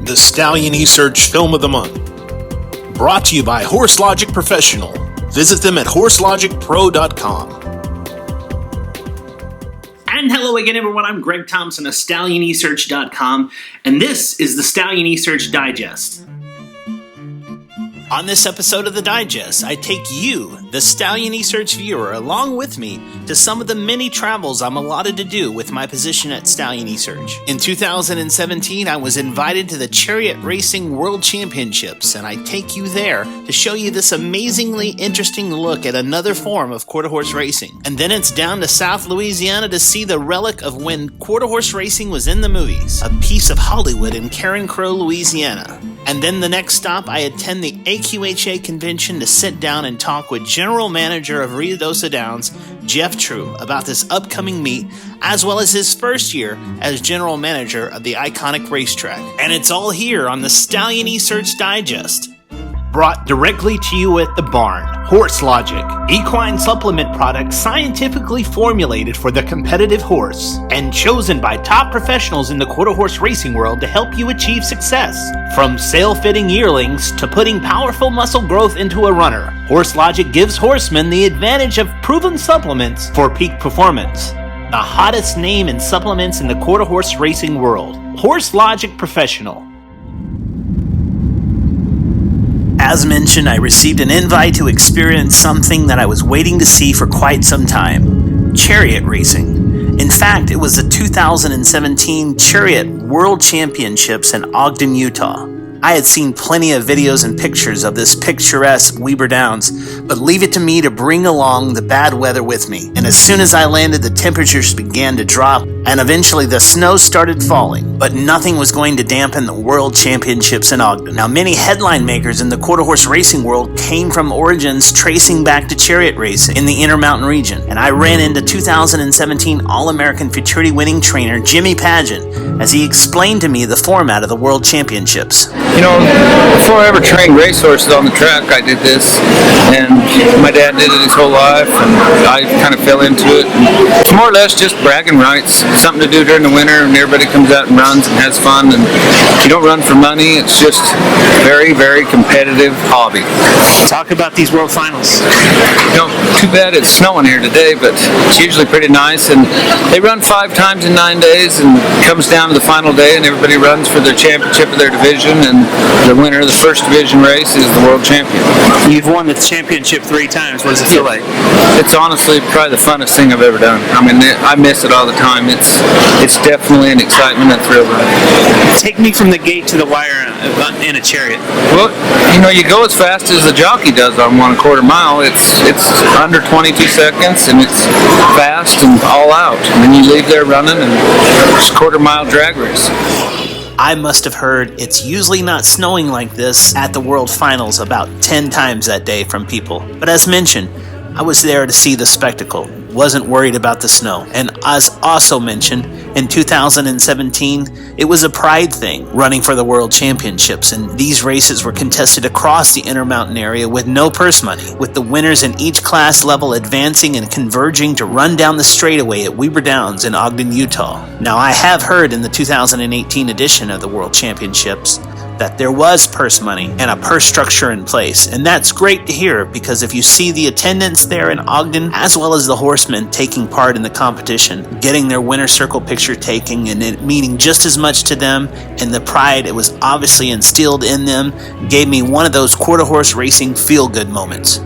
the Stallionesearch Film of the Month. Brought to you by Horse Logic Professional. Visit them at horselogicpro.com. And hello again, everyone. I'm Greg Thompson of Stallionesearch.com, and this is the Stallionesearch Digest. On this episode of the Digest, I take you, the Stallionesearch viewer, along with me to some of the many travels I'm allotted to do with my position at Stallionesearch. In 2017, I was invited to the Chariot Racing World Championships, and I take you there to show you this amazingly interesting look at another form of quarter horse racing. And then it's down to South Louisiana to see the relic of when quarter horse racing was in the movies, a piece of Hollywood in Carencro, Louisiana. And then the next stop, I attend the AQHA convention to sit down and talk with General Manager of Ruidoso Downs, Jeff True, about this upcoming meet, as well as his first year as General Manager of the iconic racetrack. And it's all here on the Stallionesearch Digest. Brought directly to you at the barn, Horse Logic, equine supplement products scientifically formulated for the competitive horse and chosen by top professionals in the quarter horse racing world to help you achieve success. From sail-fitting yearlings to putting powerful muscle growth into a runner, Horse Logic gives horsemen the advantage of proven supplements for peak performance. The hottest name in supplements in the quarter horse racing world, Horse Logic Professional. As mentioned, I received an invite to experience something that I was waiting to see for quite some time: chariot racing. In fact, it was the 2017 Chariot World Championships in Ogden, Utah. I had seen plenty of videos and pictures of this picturesque Weber Downs, but leave it to me to bring along the bad weather with me. And as soon as I landed, the temperatures began to drop, and eventually the snow started falling. But nothing was going to dampen the World Championships in Ogden. Now, many headline makers in the quarter horse racing world came from origins tracing back to chariot racing in the Intermountain region. And I ran into 2017 All-American Futurity winning trainer Jimmy Pageant as he explained to me the format of the World Championships. You know, before I ever trained racehorses on the track, I did this, and my dad did it his whole life, and I kind of fell into it. It's more or less just bragging rights, something to do during the winter, and everybody comes out and runs and has fun, and you don't run for money. It's just very, very competitive hobby. Talk about these World Finals. You know, too bad it's snowing here today, but it's usually pretty nice, and they run 5 times in 9 days, and it comes down to the final day, and everybody runs for their championship of their division, and the winner of the first division race is the world champion. You've won the championship 3 times. What does it feel like? It's honestly probably the funnest thing I've ever done. I mean, I miss it all the time. It's definitely an excitement and thrill. Take me from the gate to the wire in a chariot. Well, you know, you go as fast as the jockey does on 1/4 mile. It's under 22 seconds, and it's fast and all out. And then you leave there running, and it's a 1/4 mile drag race. I must have heard it's usually not snowing like this at the World Finals about 10 times that day from people. But as mentioned, I was there to see the spectacle, wasn't worried about the snow. And as also mentioned, in 2017, it was a pride thing, running for the World Championships, and these races were contested across the Intermountain area with no purse money, with the winners in each class level advancing and converging to run down the straightaway at Weber Downs in Ogden, Utah. Now, I have heard in the 2018 edition of the World Championships that there was purse money and a purse structure in place, and that's great to hear, because if you see the attendance there in Ogden, as well as the horsemen taking part in the competition, getting their winner circle picture taken, and it meaning just as much to them, and the pride it was obviously instilled in them, gave me one of those quarter horse racing feel-good moments.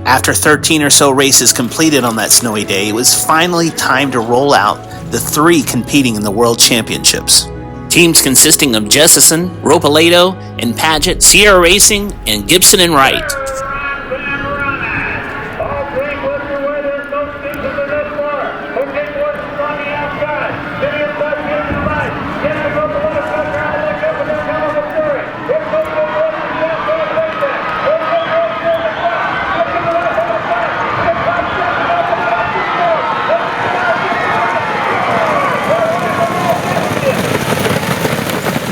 After 13 or so races completed on that snowy day, it was finally time to roll out the 3 competing in the World Championships. Teams consisting of Jessison, Ropalato, and Paget, Sierra Racing, and Gibson and Wright.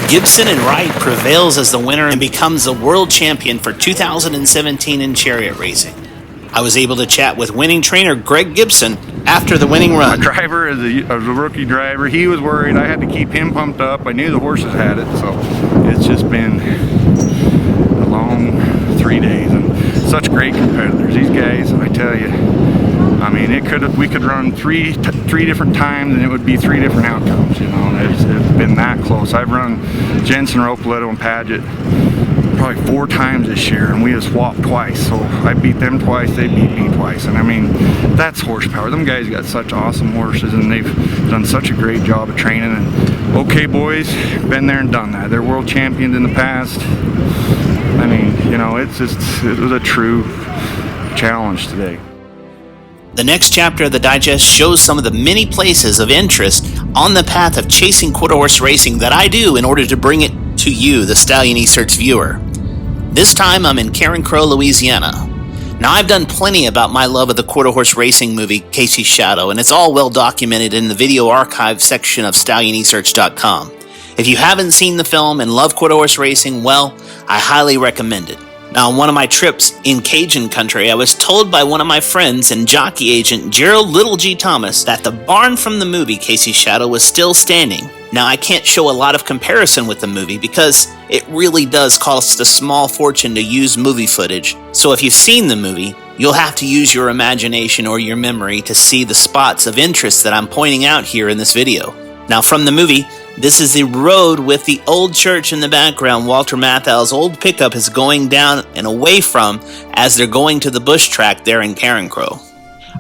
Gibson and Wright prevails as the winner and becomes the world champion for 2017 in chariot racing. I was able to chat with winning trainer Greg Gibson after the winning My run. driver is a rookie driver. He was worried. I had to keep him pumped up. I knew the horses had it, so it's just been a long 3 days and such great competitors. These guys, I tell you, I mean, we could run three different times and it would be 3 different outcomes. You know, it's been that close. I've run Jensen, Ropoletto, and Paget probably 4 times this year, and we have swapped twice. So I beat them twice, they beat me twice, and I mean, that's horsepower. Them guys got such awesome horses, and they've done such a great job of training. And okay, boys, been there and done that. They're world champions in the past. I mean, you know, it was a true challenge today. The next chapter of the digest shows some of the many places of interest on the path of chasing quarter horse racing that I do in order to bring it to you, the Stallionesearch viewer. This time I'm in Carencro, Louisiana. Now, I've done plenty about my love of the quarter horse racing movie Casey's Shadow, and it's all well documented in the video archive section of Stallionesearch.com. If you haven't seen the film and love quarter horse racing, well, I highly recommend it. Now, on one of my trips in Cajun country, I was told by one of my friends and jockey agent Gerald Little G. Thomas that the barn from the movie Casey's Shadow was still standing. Now, I can't show a lot of comparison with the movie because it really does cost a small fortune to use movie footage. So if you've seen the movie, you'll have to use your imagination or your memory to see the spots of interest that I'm pointing out here in this video. Now, from the movie, this is the road with the old church in the background Walter Matthau's old pickup is going down and away from as they're going to the bush track there in Carencro.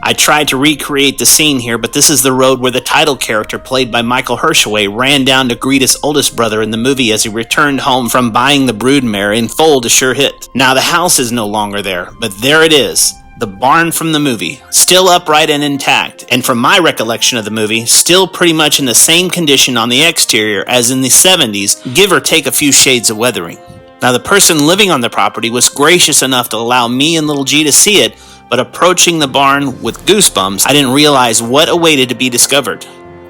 I tried to recreate the scene here, but this is the road where the title character, played by Michael Hershaway, ran down to greet his oldest brother in the movie as he returned home from buying the broodmare in foal to Sure Hit. Now, the house is no longer there, but there it is. The barn from the movie, still upright and intact, and from my recollection of the movie, still pretty much in the same condition on the exterior as in the 70s, give or take a few shades of weathering. Now, the person living on the property was gracious enough to allow me and Little G to see it, but approaching the barn with goosebumps, I didn't realize what awaited to be discovered.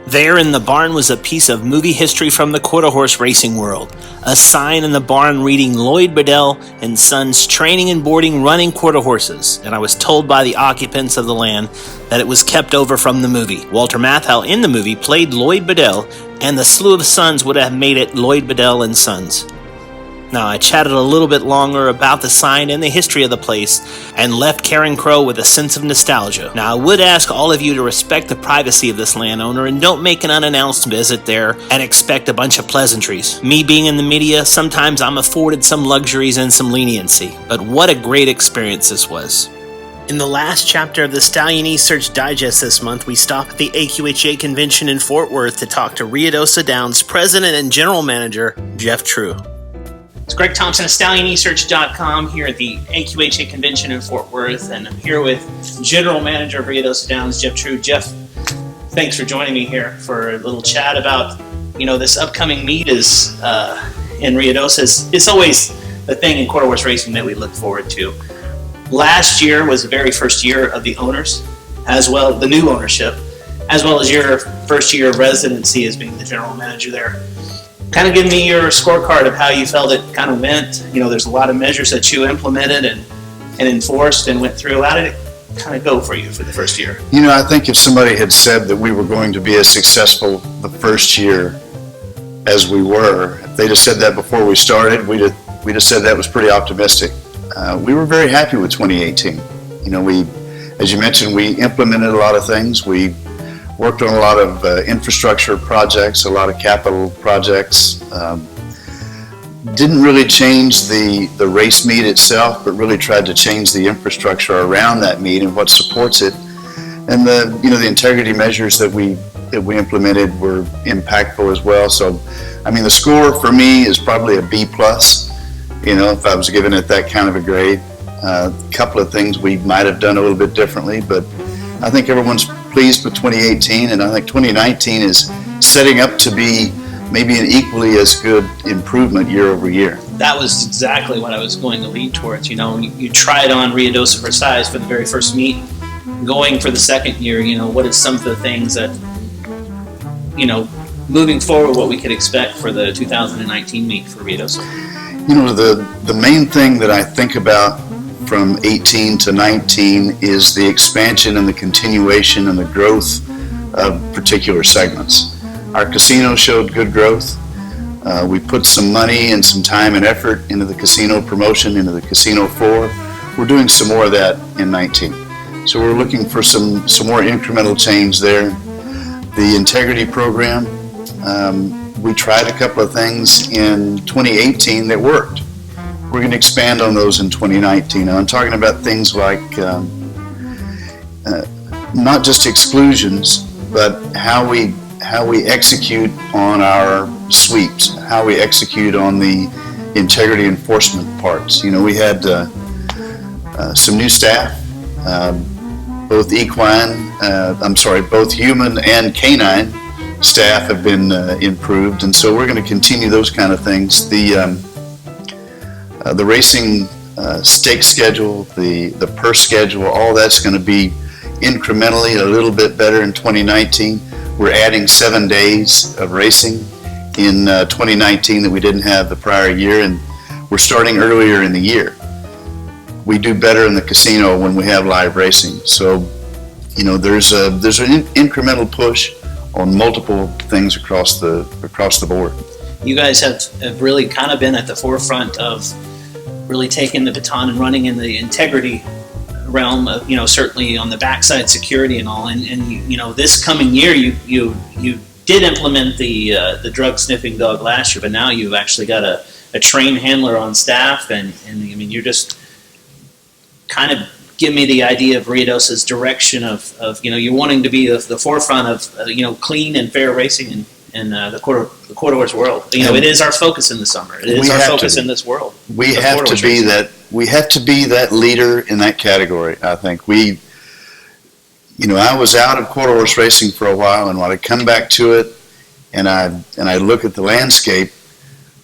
There in the barn was a piece of movie history from the quarter horse racing world. A sign in the barn reading Lloyd Bedell and Sons Training and Boarding Running Quarter Horses. And I was told by the occupants of the land that it was kept over from the movie. Walter Matthau in the movie played Lloyd Bedell, and the slew of sons would have made it Lloyd Bedell and Sons. Now, I chatted a little bit longer about the sign and the history of the place and left Carencro with a sense of nostalgia. Now, I would ask all of you to respect the privacy of this landowner and don't make an unannounced visit there and expect a bunch of pleasantries. Me being in the media, sometimes I'm afforded some luxuries and some leniency, but what a great experience this was. In the last chapter of the Stallionesearch Digest this month, we stop at the AQHA convention in Fort Worth to talk to Ruidoso Downs President and General Manager Jeff True. It's Greg Thompson of Stallionesearch.com here at the AQHA convention in Fort Worth, and I'm here with General Manager of Ruidoso Downs, Jeff True. Jeff, thanks for joining me here for a little chat about, this upcoming meet is in Ruidoso. It's always the thing in quarter horse racing that we look forward to. Last year was the very first year of the owners, as well the new ownership, as well as your first year of residency as being the general manager there. Kind of give me your scorecard of how you felt it kind of went. There's a lot of measures that you implemented and enforced and went through. How did it kind of go for you for the first year? I think if somebody had said that we were going to be as successful the first year as we were, if they'd have said that before we started, we'd have said that was pretty optimistic. We were very happy with 2018. As you mentioned, we implemented a lot of things. We worked on a lot of infrastructure projects, a lot of capital projects. Didn't really change the race meet itself, but really tried to change the infrastructure around that meet and what supports it. And the integrity measures that we implemented were impactful as well. So, the score for me is probably a B+. If I was giving it that kind of a grade. A couple of things we might have done a little bit differently, but I think everyone's pleased with 2018, and I think 2019 is setting up to be maybe an equally as good improvement year over year. That was exactly what I was going to lead towards. You tried on Ruidoso Versailles for the very first meet. Going for the second year, what is some of the things that, moving forward, what we could expect for the 2019 meet for Ruidoso? The main thing that I think about from 18 to 19 is the expansion and the continuation and the growth of particular segments. Our casino showed good growth. We put some money and some time and effort into the casino promotion, into the casino floor. We're doing some more of that in 19. So we're looking for some more incremental change there. The integrity program, we tried a couple of things in 2018 that worked. We're going to expand on those in 2019. And I'm talking about things like not just exclusions, but how we execute on our sweeps, how we execute on the integrity enforcement parts. You know, we had some new staff, both human and canine staff have been improved, and so we're going to continue those kind of things. The racing stake schedule, the purse schedule, all that's going to be incrementally a little bit better in 2019. We're adding 7 days of racing in 2019 that we didn't have the prior year, and we're starting earlier in the year. We do better in the casino when we have live racing. So, you know, there's an incremental push on multiple things across the board. You guys have really kind of been at the forefront of really taking the baton and running in the integrity realm of, you know, certainly on the backside security and all. And you know, this coming year you did implement the drug sniffing dog last year, but now you've actually got a trained handler on staff, and I mean, you're just kind of give me the idea of Ruidoso's direction of you know, you're wanting to be the forefront of you know, clean and fair racing in the quarter horse world. You know, it is our focus in the summer. It is our focus in this world. We have to be that. We have to be that leader in that category. I think you know, I was out of quarter horse racing for a while, and when I come back to it, and I look at the landscape,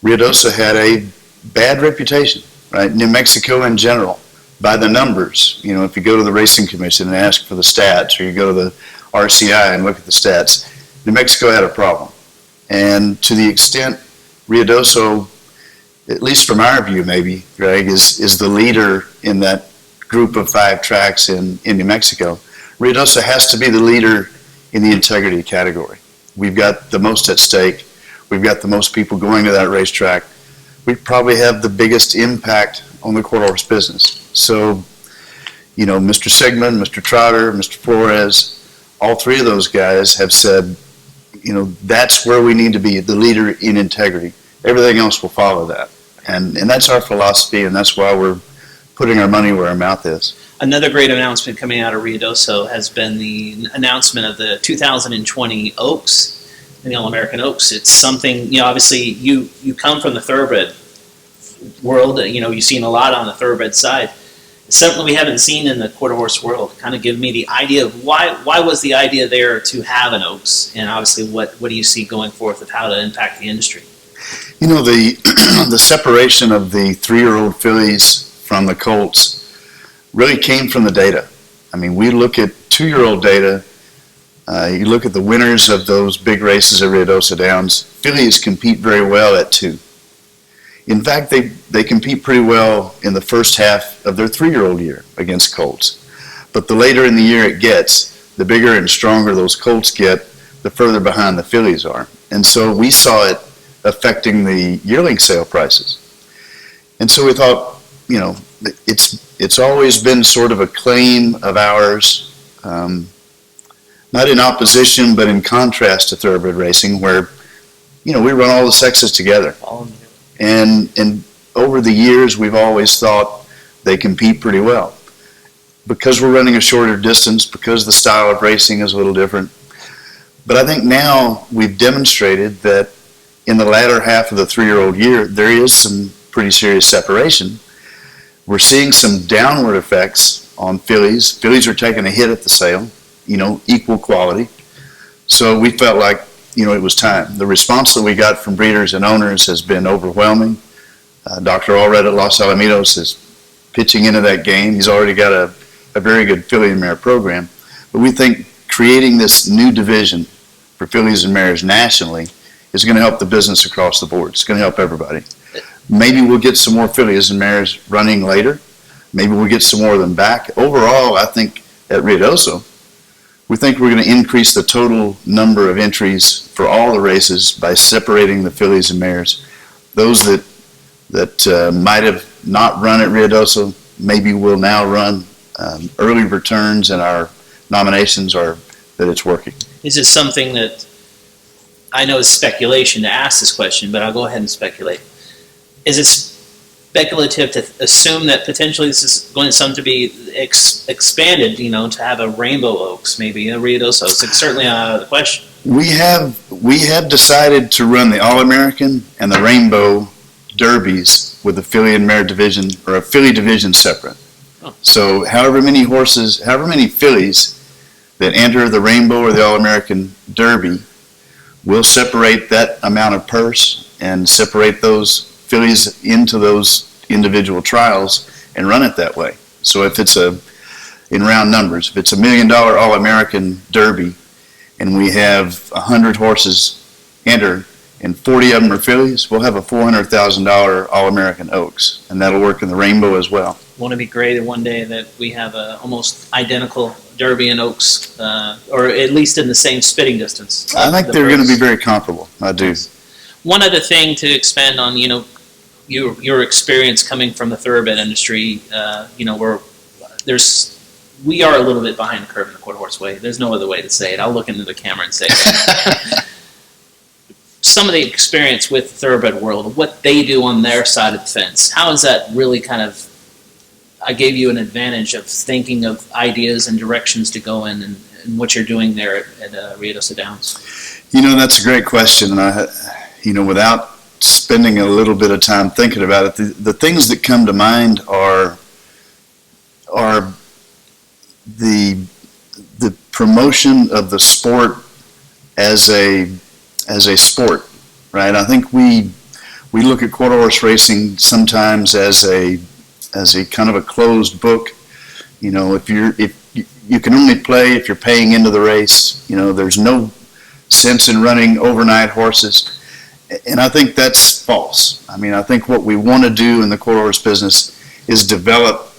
Ruidoso had a bad reputation, right? New Mexico in general, by the numbers. You know, if you go to the Racing Commission and ask for the stats, or you go to the RCI and look at the stats, New Mexico had a problem. And to the extent Ruidoso, at least from our view maybe, Greg, is the leader in that group of 5 tracks in New Mexico, Ruidoso has to be the leader in the integrity category. We've got the most at stake. We've got the most people going to that racetrack. We probably have the biggest impact on the quarter horse business. So, you know, Mr. Sigmund, Mr. Trotter, Mr. Flores, all 3 of those guys have said, you know, that's where we need to be, the leader in integrity. Everything else will follow that. And that's our philosophy, and that's why we're putting our money where our mouth is. Another great announcement coming out of Ruidoso has been the announcement of the 2020 Oaks, the All-American Oaks. It's something, you know, obviously you come from the thoroughbred world, you know, you've seen a lot on the thoroughbred side. It's something we haven't seen in the quarter horse world. Kind of give me the idea of why was the idea there to have an Oaks, and obviously what do you see going forth of how to impact the industry? You know, the separation of the 3-year-old fillies from the colts really came from the data. I mean, we look at 2-year-old data. You look at the winners of those big races at Ruidoso Downs, fillies compete very well at 2. In fact, they compete pretty well in the first half of their 3-year-old year against colts. But the later in the year it gets, the bigger and stronger those colts get, the further behind the fillies are. And so we saw it affecting the yearling sale prices. And so we thought, you know, it's always been sort of a claim of ours, not in opposition, but in contrast to thoroughbred racing, where, you know, we run all the sexes together. And over the years, we've always thought they compete pretty well. Because we're running a shorter distance, because the style of racing is a little different. But I think now we've demonstrated that in the latter half of the 3-year-old year, there is some pretty serious separation. We're seeing some downward effects on fillies. Fillies are taking a hit at the sale, you know, equal quality. So we felt like, you know, it was time. The response that we got from breeders and owners has been overwhelming. Dr. Allred at Los Alamitos is pitching into that game. He's already got a very good filly and mare program. But we think creating this new division for fillies and mares nationally is going to help the business across the board. It's going to help everybody. Maybe we'll get some more fillies and mares running later, Maybe we get some more of them back. Overall, I think at Ruidoso, we think we're going to increase the total number of entries for all the races by separating the fillies and mares. Those that might have not run at Ruidoso maybe will now run. Early returns and our nominations are that it's working. Is it something that, I know it's speculation to ask this question, but I'll go ahead and speculate. Is it speculative to assume that potentially this is going to be expanded, to have a Rainbow Oaks, maybe a Ruidoso? It's certainly out of the question. We have decided to run the All-American and the Rainbow Derbies with the filly and mare division, or a filly division separate. Oh. So however many fillies that enter the Rainbow or the All-American Derby, we'll separate that amount of purse and separate those fillies into those individual trials and run it that way. So if it's in round numbers, if it's $1 million All-American Derby and we have 100 horses enter and 40 of them are fillies, we'll have a $400,000 All-American Oaks, and that'll work in the Rainbow as well. Won't it be great one day that we have a almost identical Derby and Oaks, or at least in the same spitting distance? I think they're going to be very comparable. I do. One other thing to expand on, your experience coming from the thoroughbred industry, we are a little bit behind the curve in the quarter horse way. There's no other way to say it. I'll look into the camera and say that. Some of the experience with the thoroughbred world, what they do on their side of the fence, how is that really I gave you an advantage of thinking of ideas and directions to go in, and what you're doing there at Ruidoso Downs? That's a great question, and without spending a little bit of time thinking about it, the things that come to mind are the promotion of the sport as a sport, right? I think we look at quarter horse racing sometimes as a kind of a closed book. If you can only play if you're paying into the race. There's no sense in running overnight horses, and I think that's false. I think what we want to do in the quarter horse business is develop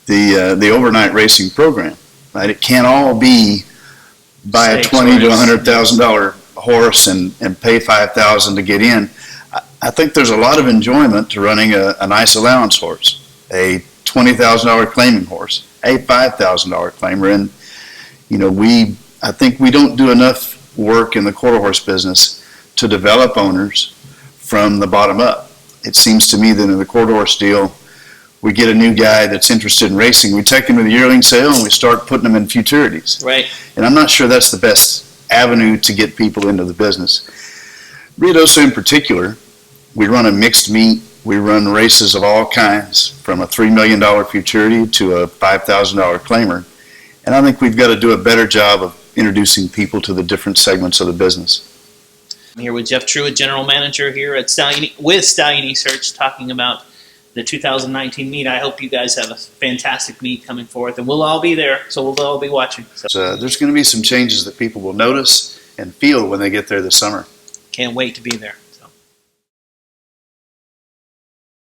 the overnight racing program. Right? It can't all be buy a $20,000 to $100,000 horse and pay $5,000 to get in. I think there's a lot of enjoyment to running a nice allowance horse, a $20,000 claiming horse, a $5,000 claimer, and I think we don't do enough work in the quarter horse business to develop owners from the bottom up. It seems to me that in the quarter horse deal, we get a new guy that's interested in racing, we take him to the yearling sale and we start putting them in futurities. Right. And I'm not sure that's the best avenue to get people into the business. Ruidoso in particular, we run a mixed meet. We run races of all kinds, from a $3 million futurity to a $5,000 claimer. And I think we've got to do a better job of introducing people to the different segments of the business. I'm here with Jeff Truitt, General Manager here at Stallionesearch, talking about the 2019 meet. I hope you guys have a fantastic meet coming forth, and we'll all be there, so we'll all be watching. So there's going to be some changes that people will notice and feel when they get there this summer. Can't wait to be there.